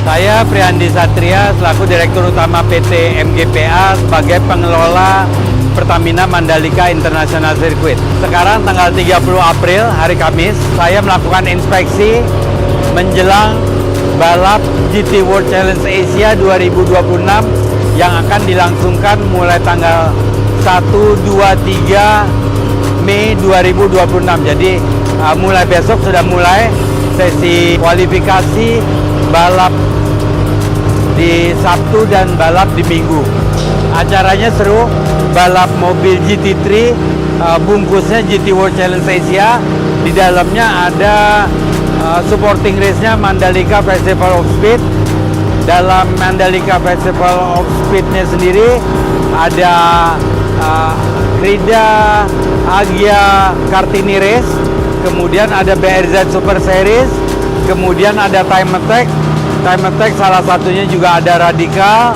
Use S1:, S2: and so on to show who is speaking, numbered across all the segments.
S1: Saya Priandi Satria selaku Direktur Utama PT MGPA sebagai pengelola Pertamina Mandalika International Circuit. Sekarang tanggal 30 April, hari Kamis, saya melakukan inspeksi menjelang balap GT World Challenge Asia 2026 yang akan dilangsungkan mulai tanggal 1, 2, 3 Mei 2026. Jadi mulai besok sudah mulai sesi kualifikasi balap di Sabtu dan balap di Minggu. Acaranya seru, balap mobil GT3, bungkusnya GT World Challenge Asia. Di dalamnya ada supporting race-nya Mandalika Festival of Speed. Dalam Mandalika Festival of Speed-nya sendiri ada Krida Agia Kartini Race, kemudian ada BRZ Super Series, kemudian ada Time Attack. Time Attack salah satunya juga ada Radical,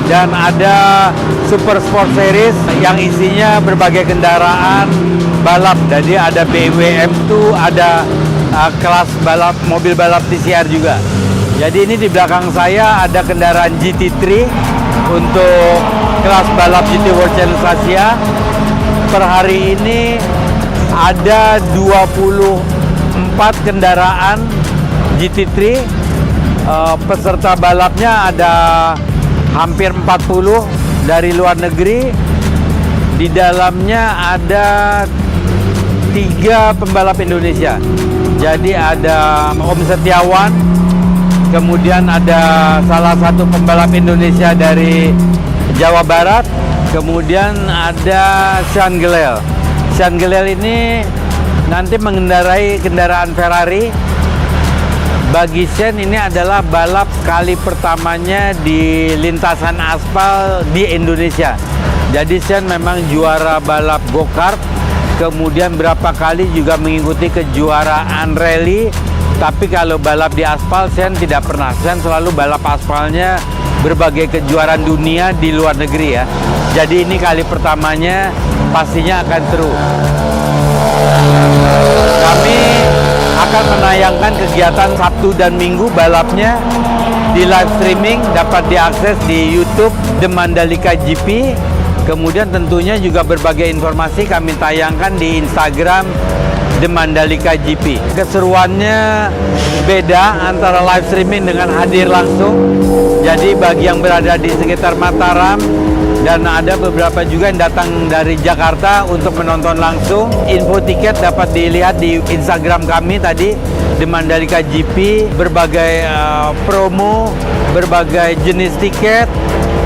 S1: dan ada Super Sport Series yang isinya berbagai kendaraan balap. Jadi ada BMW M2, ada kelas balap, mobil balap TCR juga. Jadi ini di belakang saya ada kendaraan GT3 untuk kelas balap GT World Challenge Asia. Per hari ini ada 24 kendaraan GT3. Peserta balapnya ada hampir 40 dari luar negeri. Di dalamnya ada 3 pembalap Indonesia. Jadi ada Om Setiawan, kemudian ada salah satu pembalap Indonesia dari Jawa Barat, kemudian ada Sean Gelel. Sean Gelel ini nanti mengendarai kendaraan Ferrari. Bagi Sean ini adalah balap kali pertamanya di lintasan aspal di Indonesia. Jadi Sean memang juara balap go-kart, kemudian berapa kali juga mengikuti kejuaraan rally. Tapi kalau balap di aspal, Sean tidak pernah. Sean selalu balap aspalnya berbagai kejuaraan dunia di luar negeri ya. Jadi ini kali pertamanya, pastinya akan seru. Kami akan menayangkan kegiatan Sabtu dan Minggu balapnya di live streaming, dapat diakses di YouTube The Mandalika GP. Kemudian tentunya juga berbagai informasi kami tayangkan di Instagram The Mandalika GP. Keseruannya beda antara live streaming dengan hadir langsung. Jadi bagi yang berada di sekitar Mataram, dan ada beberapa juga yang datang dari Jakarta untuk menonton langsung, info tiket dapat dilihat di Instagram kami tadi, The Mandalika GP. Berbagai promo, berbagai jenis tiket,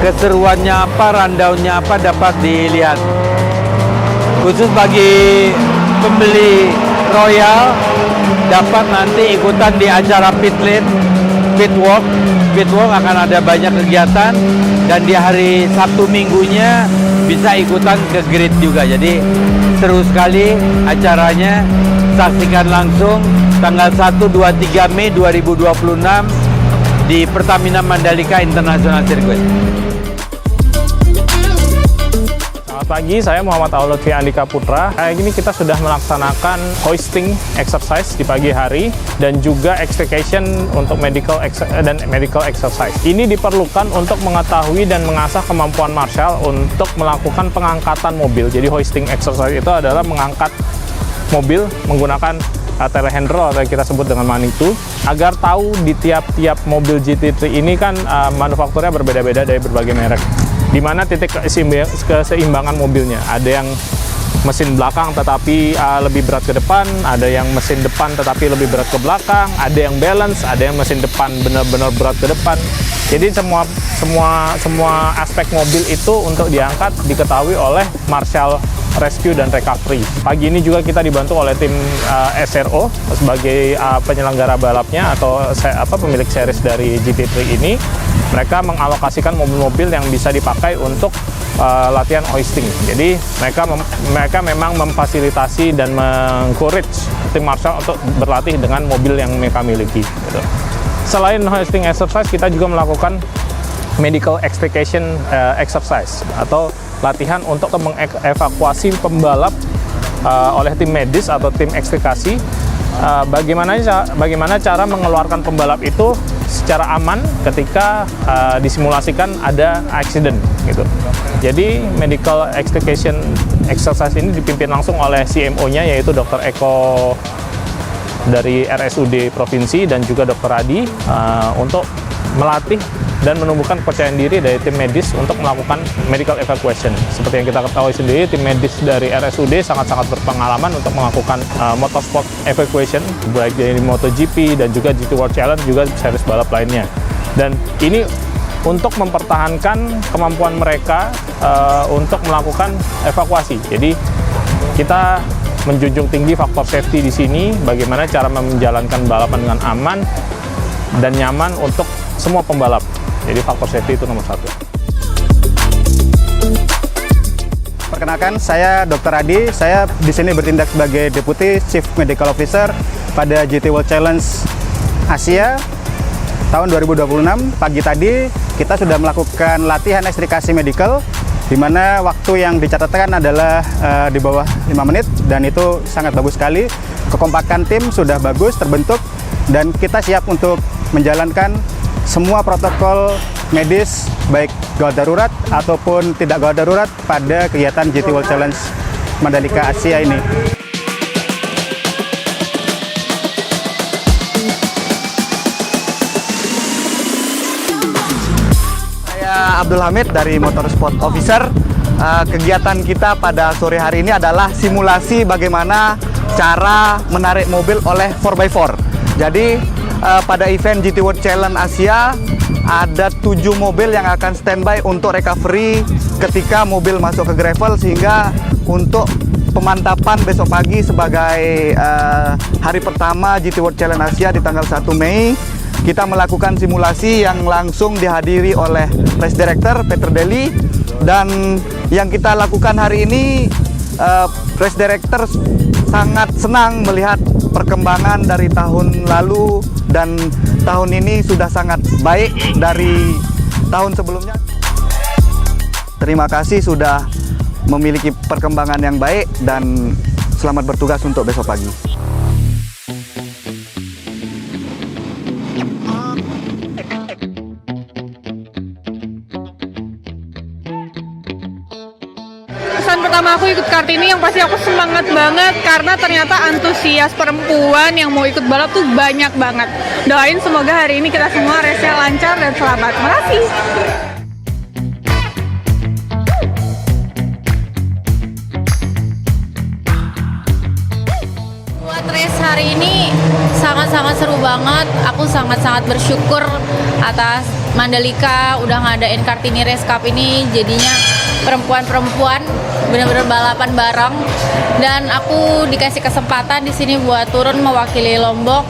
S1: keseruannya apa, rundownnya apa dapat dilihat. Khusus bagi pembeli Royal dapat nanti ikutan di acara Pit Lane, Pit Walk. Pit Walk akan ada banyak kegiatan, dan di hari Sabtu Minggunya bisa ikutan ke grid juga. Jadi seru sekali acaranya. Saksikan langsung tanggal 1, 2, 3 Mei 2026 di Pertamina Mandalika International Circuit.
S2: Selamat pagi, saya Muhammad Aulutfi Andika Putra. Hari ini kita sudah melaksanakan hoisting exercise di pagi hari dan juga extrication untuk medical exercise. Ini diperlukan untuk mengetahui dan mengasah kemampuan Marshall untuk melakukan pengangkatan mobil. Jadi hoisting exercise itu adalah mengangkat mobil menggunakan telehandler atau yang kita sebut dengan Manitou, agar tahu di tiap-tiap mobil GT3 ini kan manufakturnya berbeda-beda dari berbagai merek. Di mana titik keseimbangan mobilnya. Ada yang mesin belakang tetapi lebih berat ke depan, ada yang mesin depan tetapi lebih berat ke belakang, ada yang balance, ada yang mesin depan benar-benar berat ke depan. Jadi semua aspek mobil itu untuk diangkat diketahui oleh Marshall Rescue dan Recovery. Pagi ini juga kita dibantu oleh tim SRO sebagai penyelenggara balapnya atau pemilik series dari GT3 ini. Mereka mengalokasikan mobil-mobil yang bisa dipakai untuk latihan hoisting. Jadi mereka memang memfasilitasi dan mengencourage tim Marshall untuk berlatih dengan mobil yang mereka miliki. Gitu. Selain hoisting exercise, kita juga melakukan medical extrication exercise atau latihan untuk mengevakuasi pembalap oleh tim medis atau tim ekstrikasi. Bagaimana cara mengeluarkan pembalap itu secara aman ketika disimulasikan ada accident gitu. Jadi medical extrication exercise ini dipimpin langsung oleh CMO-nya, yaitu Dr. Eko dari RSUD Provinsi dan juga Dr. Adi, untuk melatih dan menumbuhkan kepercayaan diri dari tim medis untuk melakukan medical evacuation. Seperti yang kita ketahui sendiri, tim medis dari RSUD sangat-sangat berpengalaman untuk melakukan motorsport evacuation, baik dari MotoGP dan juga GT World Challenge, juga series balap lainnya. Dan ini untuk mempertahankan kemampuan mereka untuk melakukan evakuasi. Jadi kita menjunjung tinggi faktor safety di sini, bagaimana cara menjalankan balapan dengan aman dan nyaman untuk semua pembalap. Jadi faktor safety itu nomor 1.
S3: Perkenalkan, saya Dr. Adi. Saya di sini bertindak sebagai Deputy Chief Medical Officer pada GT World Challenge Asia tahun 2026. Pagi tadi kita sudah melakukan latihan ekstrikasi medical, di mana waktu yang dicatatkan adalah di bawah 5 menit, dan itu sangat bagus sekali. Kekompakan tim sudah bagus terbentuk, dan kita siap untuk menjalankan semua protokol medis, baik gawat darurat ataupun tidak gawat darurat, pada kegiatan GT World Challenge Mandalika Asia ini. Saya Abdul Hamid dari Motorsport Officer. Kegiatan kita pada sore hari ini adalah simulasi bagaimana cara menarik mobil oleh 4x4. Jadi pada event GT World Challenge Asia ada 7 mobil yang akan standby untuk recovery ketika mobil masuk ke gravel, sehingga untuk pemantapan besok pagi sebagai hari pertama GT World Challenge Asia di tanggal 1 Mei, kita melakukan simulasi yang langsung dihadiri oleh Race Director Peter Deli. Dan yang kita lakukan hari ini, Race Director sangat senang melihat perkembangan dari tahun lalu, dan tahun ini sudah sangat baik dari tahun sebelumnya. Terima kasih sudah memiliki perkembangan yang baik, dan selamat bertugas untuk besok pagi.
S4: Kesan pertama aku ikut Kartini yang pasti aku semangat banget, karena ternyata antusias perempuan yang mau ikut balap tuh banyak banget. Doain semoga hari ini kita semua race-nya lancar dan selamat. Terima kasih.
S5: Buat race hari ini sangat-sangat seru banget. Aku sangat-sangat bersyukur atas Mandalika udah ngadain Kartini Race Cup ini, jadinya perempuan-perempuan bener-bener balapan bareng, dan aku dikasih kesempatan di sini buat turun mewakili Lombok.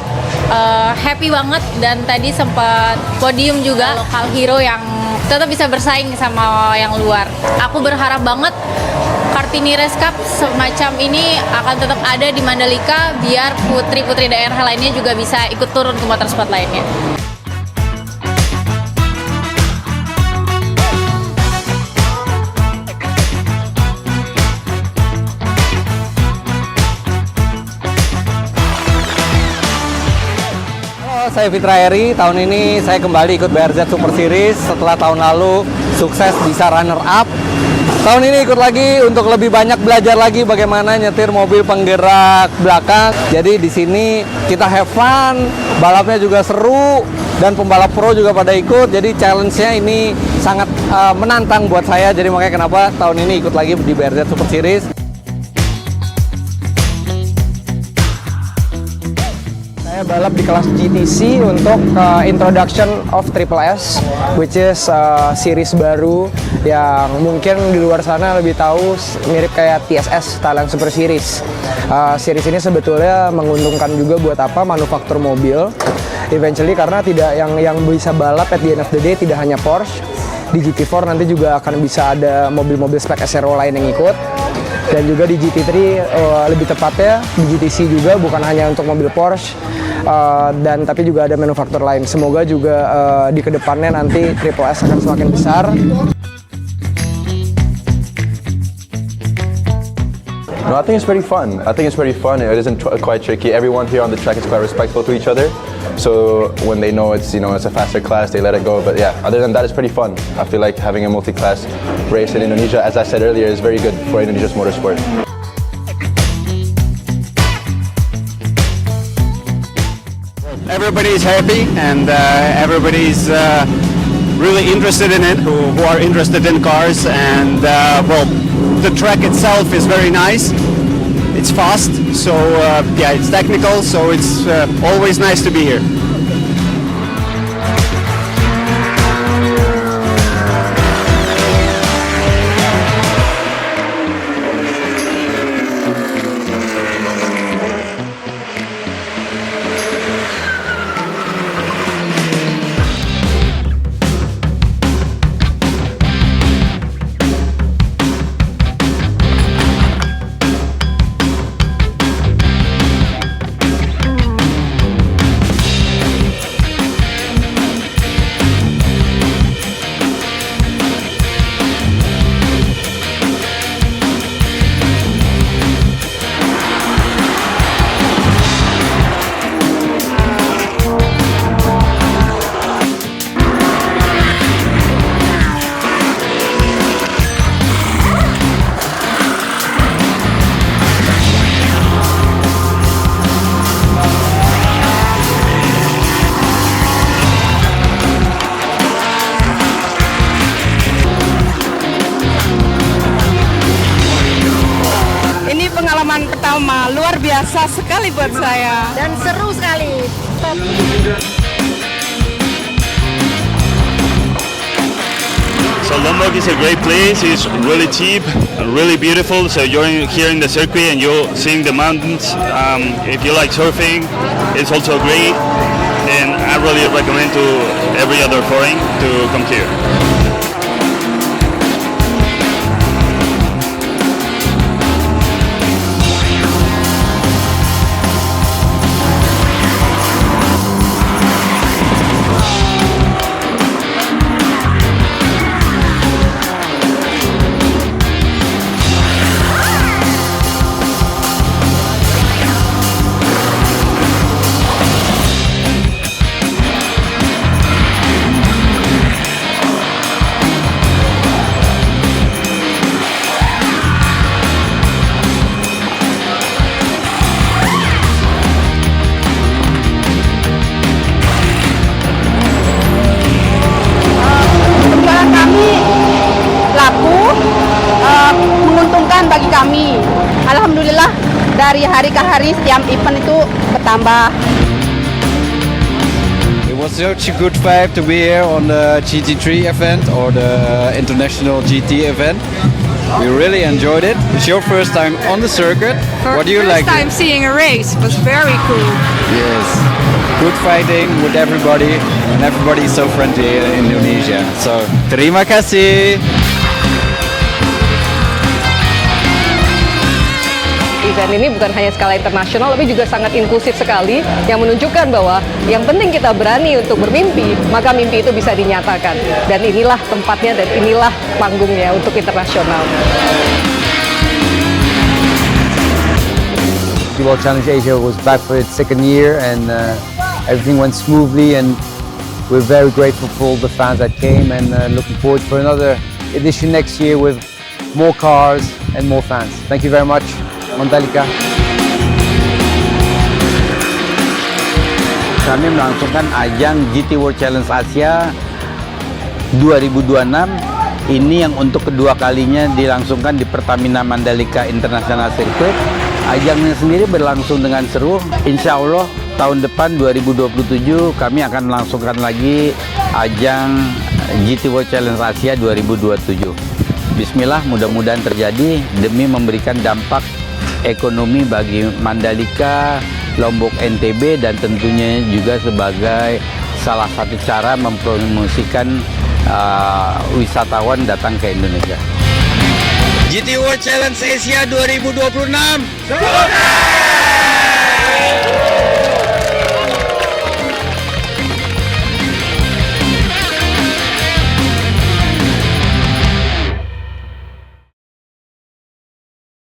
S5: Happy banget, dan tadi sempat podium juga lokal hero yang tetap bisa bersaing sama yang luar. Aku berharap banget Kartini Race Cup semacam ini akan tetap ada di Mandalika, biar putri-putri daerah lainnya juga bisa ikut turun ke motorsport lainnya.
S6: Saya Fitra Eri. Tahun ini saya kembali ikut BRZ Super Series setelah tahun lalu sukses bisa runner up. Tahun ini ikut lagi untuk lebih banyak belajar lagi bagaimana nyetir mobil penggerak belakang. Jadi di sini kita have fun, balapnya juga seru, dan pembalap pro juga pada ikut. Jadi challenge-nya ini sangat menantang buat saya. Jadi makanya kenapa tahun ini ikut lagi di BRZ Super Series.
S7: Saya balap di kelas GTC untuk introduction of Triple S, which is series baru yang mungkin di luar sana lebih tahu mirip kayak TSS, Thailand Super Series. Series ini sebetulnya menguntungkan juga buat apa manufaktur mobil, eventually, karena tidak yang bisa balap at the end of the day tidak hanya Porsche. Di GT4 nanti juga akan bisa ada mobil-mobil spek SRO lain yang ikut. Dan juga di GT3 lebih tepatnya di GTC juga bukan hanya untuk mobil Porsche, dan tapi juga ada manufaktur lain. Semoga juga di kedepannya nanti Triple S akan semakin besar.
S8: No, I think it's pretty fun. It isn't quite tricky. Everyone here on the track is quite respectful to each other. So when they know it's a faster class, they let it go. But yeah, other than that, it's pretty fun. I feel like having a multi-class race in Indonesia, as I said earlier, is very good for Indonesia's motorsport.
S9: Everybody's happy and everybody's really interested in it, who are interested in cars, and well, the track itself is very nice. It's fast, so yeah, it's technical, so it's always nice to be here.
S10: Pengalaman pertama luar biasa sekali buat saya dan seru sekali.
S11: So Lombok is a great place. It's really cheap, really beautiful. So you're here in the circuit and you're seeing the mountains. If you like surfing, it's also great. And I really recommend to every other foreign to come here.
S10: Bagi kami, alhamdulillah dari hari ke hari setiap event itu bertambah.
S12: It was such a good vibe to be here on the GT3 event or the international GT event. We really enjoyed it. It's your first time on the circuit. What do you like?
S10: First time seeing a race was very cool.
S12: Yes, good fighting with everybody, and everybody is so friendly in Indonesia. So terima kasih.
S13: Event ini bukan hanya skala internasional, tapi juga sangat inklusif sekali, yang menunjukkan bahwa yang penting kita berani untuk bermimpi, maka mimpi itu bisa dinyatakan. Dan inilah tempatnya dan inilah panggungnya untuk internasional.
S14: World Challenge Asia was back for its second year, and everything went smoothly, and we're very grateful for all the fans that came, and looking forward for another edition next year with more cars and more fans. Thank you very much. Mandalika.
S1: Kami melangsungkan ajang GT World Challenge Asia 2026. Ini yang untuk kedua kalinya dilangsungkan di Pertamina Mandalika International Circuit. Ajangnya sendiri berlangsung dengan seru. Insya Allah tahun depan 2027 kami akan melangsungkan lagi ajang GT World Challenge Asia 2027. Bismillah, mudah-mudahan terjadi demi memberikan dampak ekonomi bagi Mandalika, Lombok NTB, dan tentunya juga sebagai salah satu cara mempromosikan wisatawan datang ke Indonesia.
S15: GT World Challenge Asia 2026.